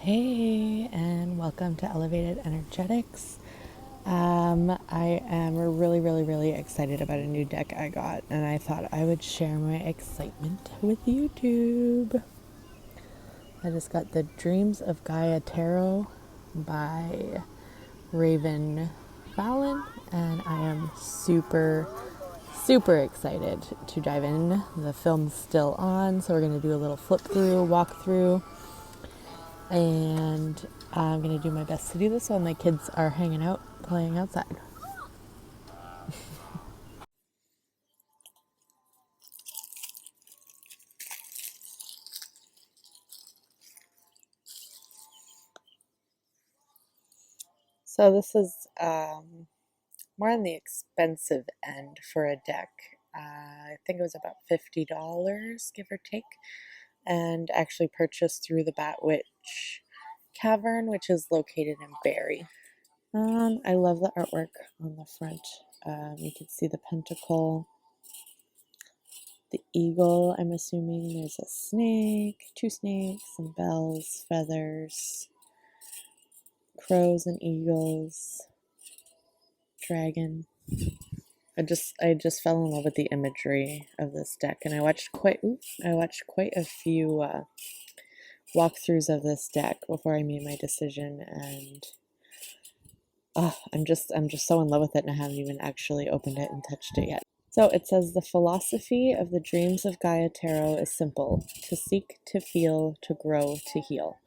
Hey, and welcome to Elevated Energetics. I am really excited about a new deck I got, and I thought I would share my excitement with YouTube. I just got the Dreams of Gaia Tarot by Raven Fallon, and I am super excited to dive in. The film's still on, so we're going to do a little flip through, walk through. And I'm going to do my best to do this while my kids are hanging out, playing outside. So this is more on the expensive end for a deck. I think it was about $50, give or take, and actually purchased through the Bat Witch Cavern, which is located in Barrie. I love the artwork on the front. You can see the pentacle, the eagle. I'm assuming there's a snake, two snakes, some bells, feathers, crows and eagles, dragon. I just fell in love with the imagery of this deck, and I watched quite a few walkthroughs of this deck before I made my decision, and I'm just so in love with it, and I haven't even actually opened it and touched it yet. So it says the philosophy of the Dreams of Gaia Tarot is simple: to seek, to feel, to grow, to heal.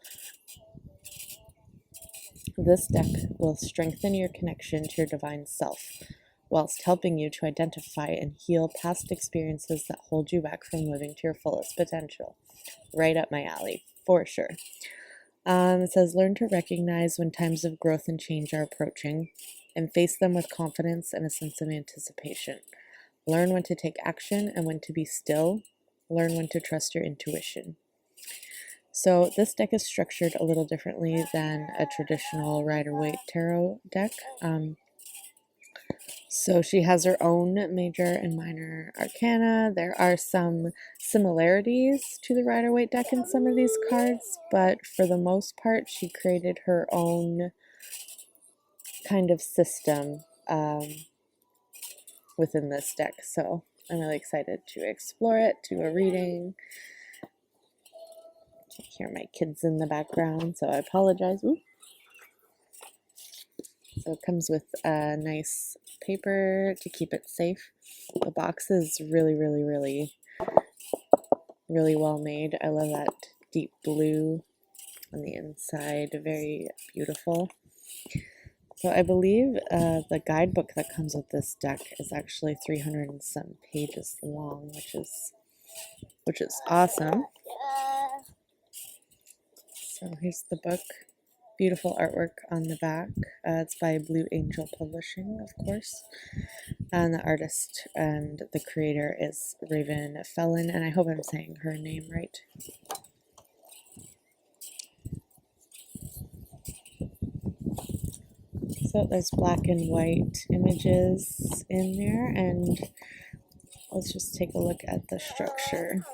This deck will strengthen your connection to your divine self, whilst helping you to identify and heal past experiences that hold you back from living to your fullest potential. Right up my alley, for sure. It says, learn to recognize when times of growth and change are approaching, and face them with confidence and a sense of anticipation. Learn when to take action and when to be still. Learn when to trust your intuition. So this deck is structured a little differently than a traditional Rider-Waite tarot deck. So she has her own Major and Minor Arcana. There are some similarities to the Rider-Waite deck in some of these cards, but for the most part, she created her own kind of system within this deck. So I'm really excited to explore it, do a reading. You can hear my kids in the background, so I apologize. Ooh. So it comes with a nice paper to keep it safe. The box is really well made. I love that deep blue on the inside, very beautiful. So I believe the guidebook that comes with this deck is actually 300 and some pages long, which is awesome. So here's the book. Beautiful artwork on the back. It's by Blue Angel Publishing, of course. And the artist and the creator is Raven Fallon, and I hope I'm saying her name right. So there's black and white images in there, and let's just take a look at the structure.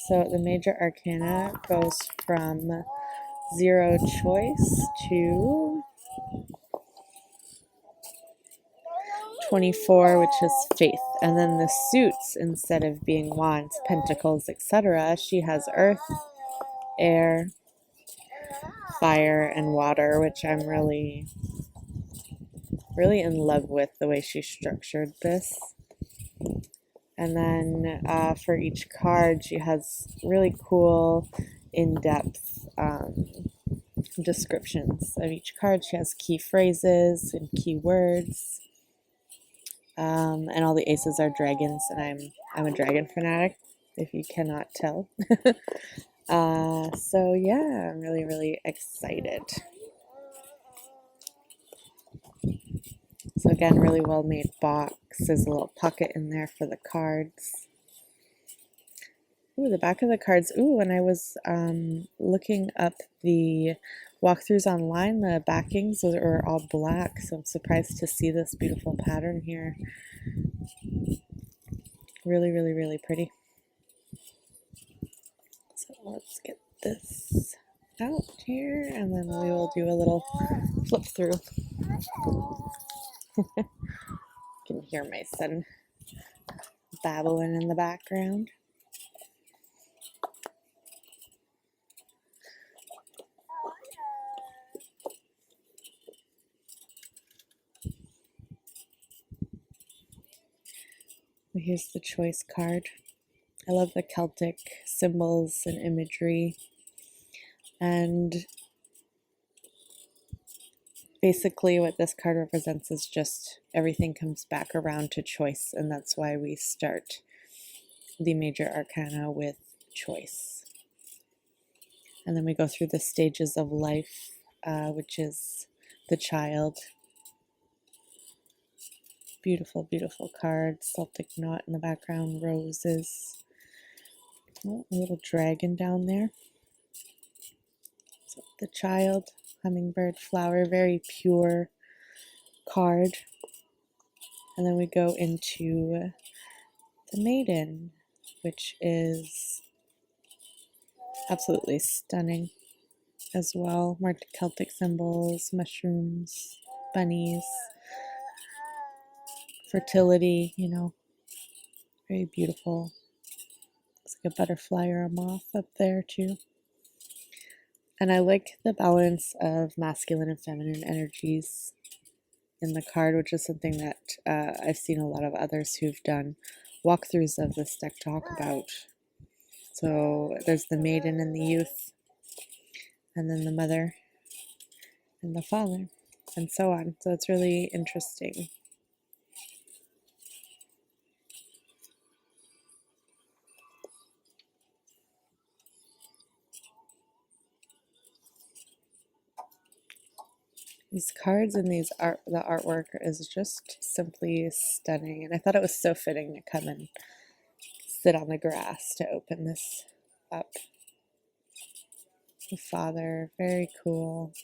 So the Major Arcana goes from 0 choice to 24, which is faith. And then the suits, instead of being wands, pentacles, etc., she has earth, air, fire, and water, which I'm really in love with the way she structured this. And then for each card, she has really cool, in-depth descriptions of each card. She has key phrases and key words. And all the aces are dragons, and I'm a dragon fanatic, if you cannot tell. So yeah, I'm really excited. So again, really well made box. There's a little pocket in there for the cards. Ooh, the back of the cards. Ooh, when I was looking up the walkthroughs online, the backings were all black, so I'm surprised to see this beautiful pattern here. Really, really, really pretty. So let's get this out here, and then we will do a little flip through. You can hear my son babbling in the background. Here's the choice card. I love the Celtic symbols and imagery, and basically what this card represents is just everything comes back around to choice, and that's why we start the Major Arcana with choice. And then we go through the stages of life, which is the child. Beautiful, beautiful card. Celtic knot in the background, roses. Oh, a little dragon down there. So the child, hummingbird, flower, very pure card. And then we go into the Maiden, which is absolutely stunning as well. Marked Celtic symbols, mushrooms, bunnies, fertility, you know, very beautiful. Looks like a butterfly or a moth up there too. And I like the balance of masculine and feminine energies in the card, which is something that I've seen a lot of others who've done walkthroughs of this deck talk about. So there's the maiden and the youth, and then the mother and the father, and so on. So it's really interesting. These cards and the artwork is just simply stunning, and I thought it was so fitting to come and sit on the grass to open this up. The father, very cool.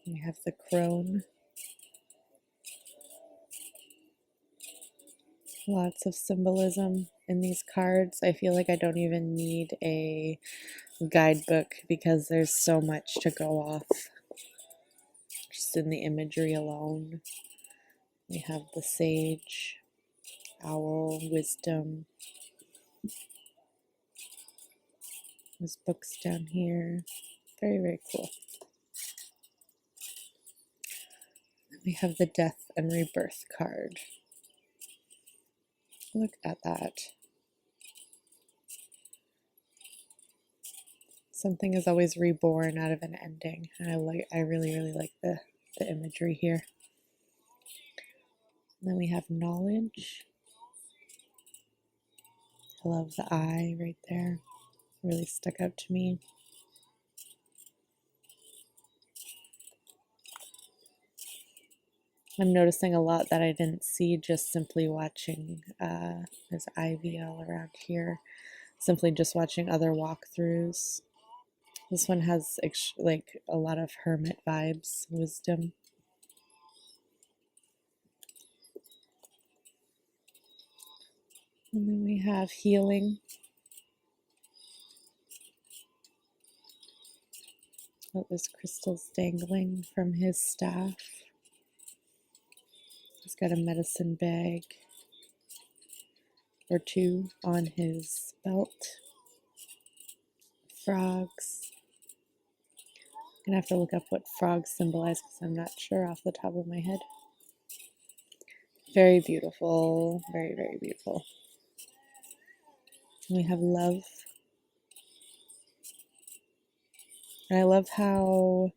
We have the crone. Lots of symbolism in these cards. I feel like I don't even need a guidebook because there's so much to go off just in the imagery alone. We have the sage, owl, wisdom. There's books down here. Very, very cool. We have the death and rebirth card. Look at that. Something is always reborn out of an ending. And I really, really like the imagery here. And then we have knowledge. I love the eye right there. Really stuck out to me. I'm noticing a lot that I didn't see just simply watching. There's ivy all around here. Simply just watching other walkthroughs. This one has like a lot of hermit vibes, wisdom. And then we have healing. Oh, there's crystals dangling from his staff. He's got a medicine bag or two on his belt. Frogs. I'm gonna have to look up what frogs symbolize because I'm not sure off the top of my head. Very beautiful, very, very beautiful. We have love. And I love how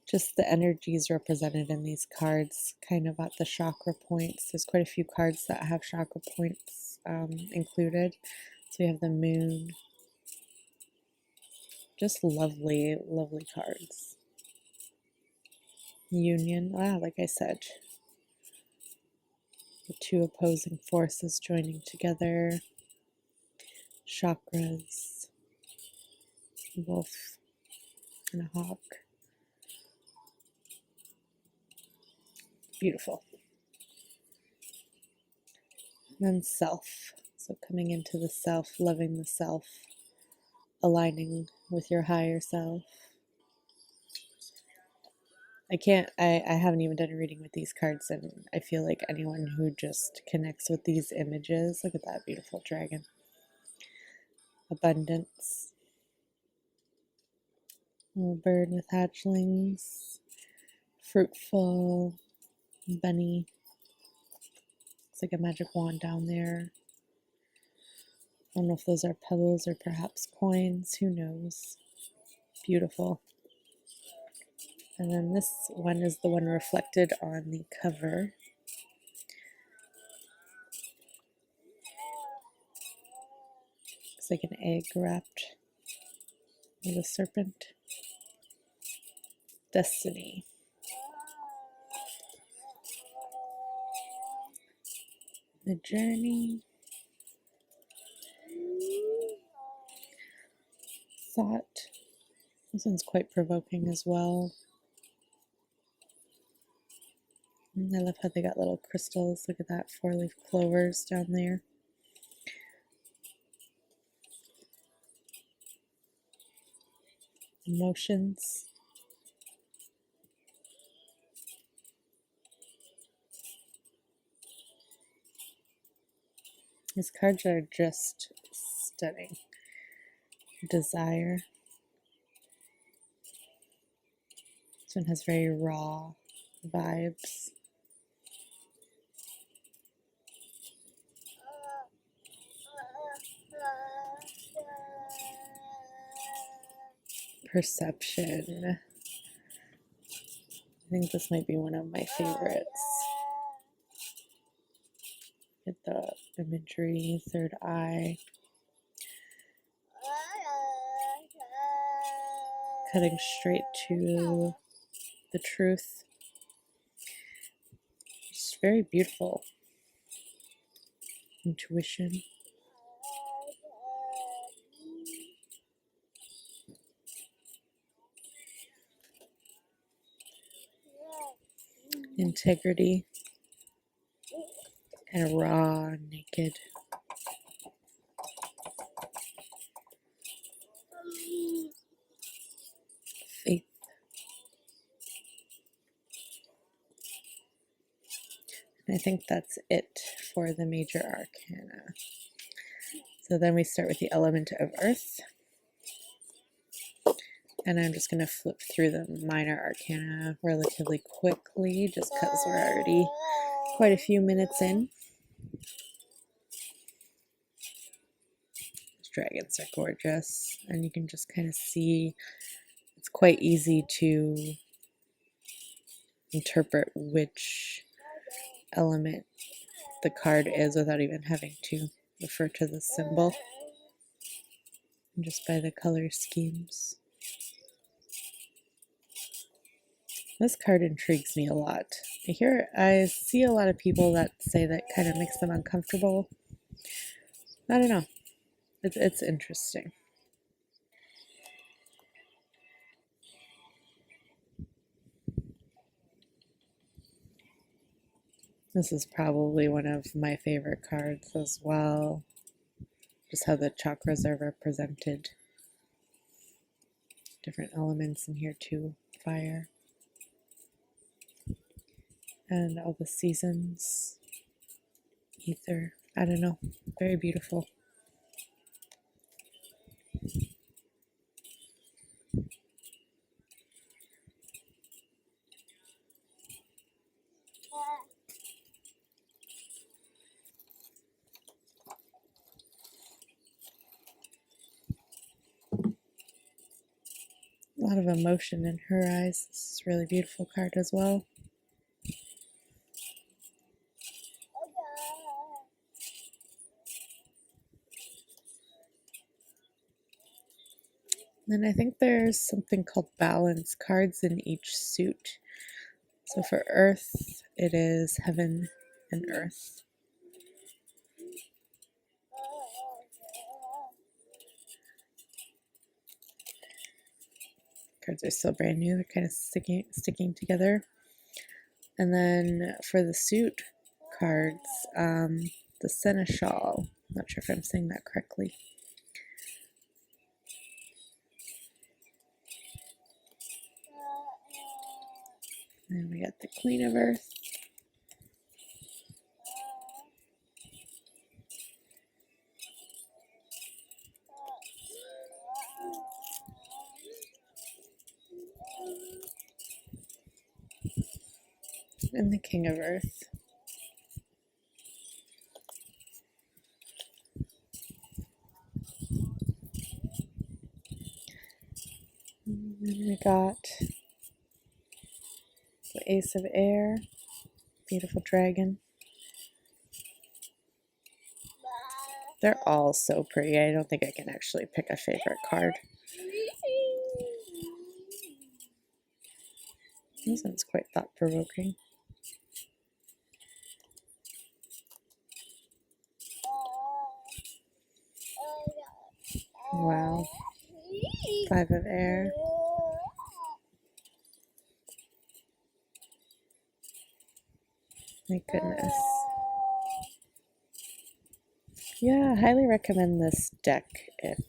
just the energies represented in these cards, kind of at the chakra points. There's quite a few cards that have chakra points included. So we have the moon. Just lovely, lovely cards. Union, like I said. The two opposing forces joining together. Chakras. Wolf and a hawk. Beautiful. And then self. So coming into the self, loving the self, aligning with your higher self. I haven't even done a reading with these cards, and I feel like anyone who just connects with these images, look at that beautiful dragon. Abundance. Little bird with hatchlings. Fruitful. Bunny. It's like a magic wand down there. I don't know if those are pebbles or perhaps coins. Who knows? Beautiful. And then this one is the one reflected on the cover. It's like an egg wrapped with a serpent. Destiny. The journey. Thought. This one's quite provoking as well. I love how they got little crystals. Look at that, 4-leaf clovers down there. Emotions. These cards are just stunning. Desire. This one has very raw vibes. Perception. I think this might be one of my favorites. Get the imagery, third eye. Cutting straight to the truth. Just very beautiful. Intuition. Integrity. And raw, naked. Faith. And I think that's it for the Major Arcana. So then we start with the element of earth. And I'm just going to flip through the Minor Arcana relatively quickly, just because we're already quite a few minutes in. These dragons are gorgeous, and you can just kind of see it's quite easy to interpret which element the card is without even having to refer to the symbol, just by the color schemes. This card intrigues me a lot. I see a lot of people that say that kind of makes them uncomfortable. I don't know. It's interesting. This is probably one of my favorite cards as well. Just how the chakras are represented. Different elements in here too. Fire. And all the seasons. Ether. I don't know. Very beautiful. A lot of emotion in her eyes. This is a really beautiful card as well. Then I think there's something called balance cards in each suit. So for earth, it is heaven and earth. Cards are still brand new. They're kind of sticking together. And then for the suit cards, the Seneschal. Not sure if I'm saying that correctly. And we got the Queen of Earth. And the King of Earth. And then we got the Ace of Air, beautiful dragon. They're all so pretty. I don't think I can actually pick a favorite card. This one's quite thought-provoking. Wow. Five of Air. My goodness. Yeah, I highly recommend this deck if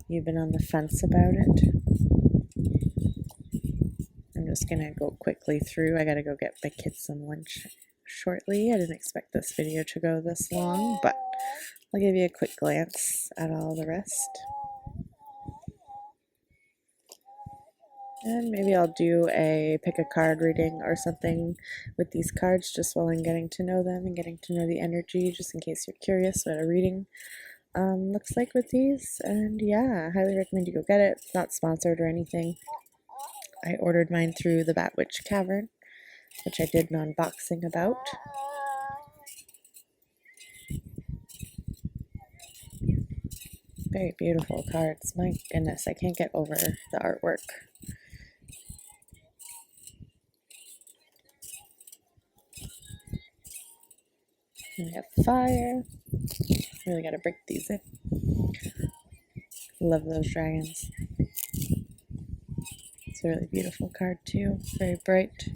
you've been on the fence about it. I'm just gonna go quickly through. I gotta go get my kids some lunch shortly. I didn't expect this video to go this long, but I'll give you a quick glance at all the rest. And maybe I'll do a pick a card reading or something with these cards just while I'm getting to know them and getting to know the energy, just in case you're curious what a reading looks like with these. And yeah, I highly recommend you go get it. It's not sponsored or anything. I ordered mine through the Bat Witch Cavern, which I did an unboxing about. Very beautiful cards. My goodness, I can't get over the artwork. And we have fire. Really gotta break these in. Love those dragons. It's a really beautiful card too. Very bright.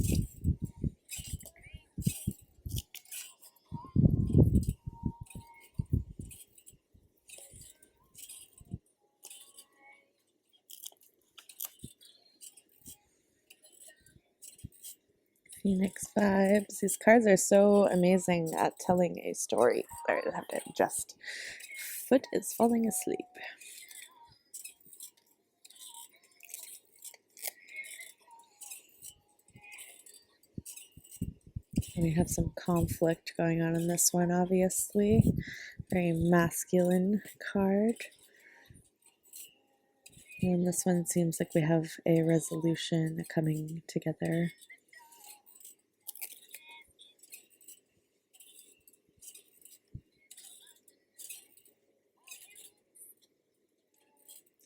Phoenix vibes. These cards are so amazing at telling a story. Sorry, I have to adjust. Foot is falling asleep. We have some conflict going on in this one, obviously. Very masculine card. And this one seems like we have a resolution coming together.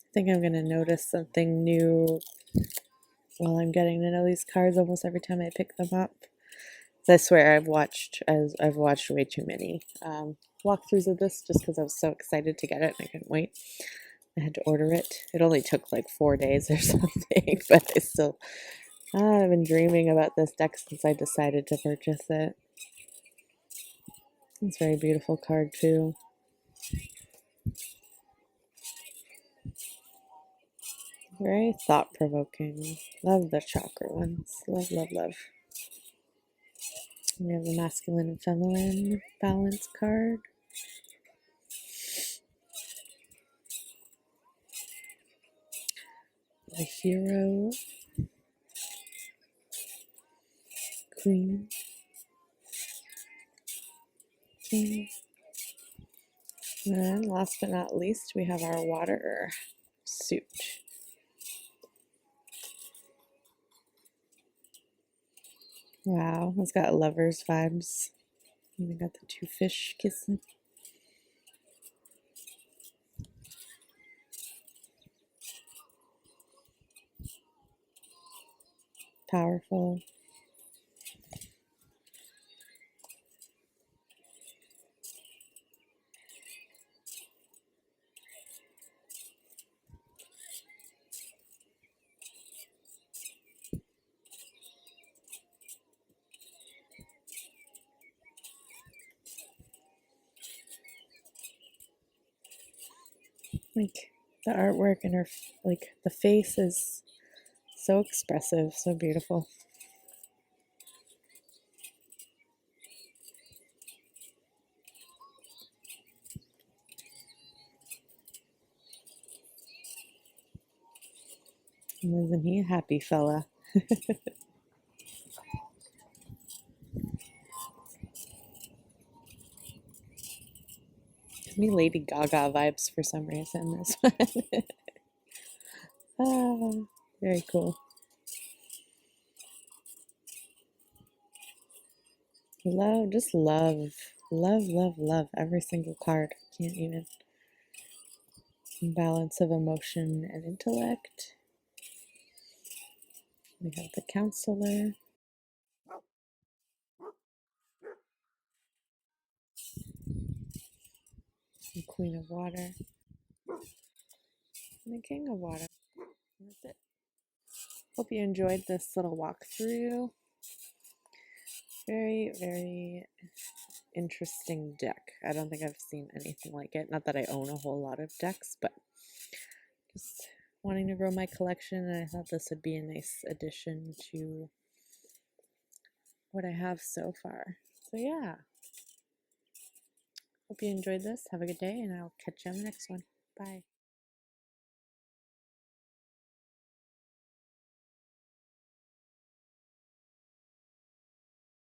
I think I'm going to notice something new while I'm getting to know these cards almost every time I pick them up. I swear I've watched way too many walkthroughs of this just because I was so excited to get it and I couldn't wait. I had to order it. It only took like 4 days or something, but I've been dreaming about this deck since I decided to purchase it. It's a very beautiful card too. Very thought-provoking. Love the chakra ones. Love, love, love. We have the masculine and feminine balance card. The hero. Queen. King. And then last but not least, we have our water suit. Wow, it's got lovers vibes. Even got the two fish kissing. Powerful. Like the artwork and her, like the face is so expressive, so beautiful. Isn't he a happy fella? Give me Lady Gaga vibes for some reason, this one. Very cool. Just love every single card. Can't even. Balance of emotion and intellect. We have the counselor. The Queen of Water. And the King of Water. And that's it. Hope you enjoyed this little walkthrough. Very, very interesting deck. I don't think I've seen anything like it. Not that I own a whole lot of decks, but just wanting to grow my collection, and I thought this would be a nice addition to what I have so far. So yeah. Hope you enjoyed this. Have a good day, and I'll catch you on the next one. Bye.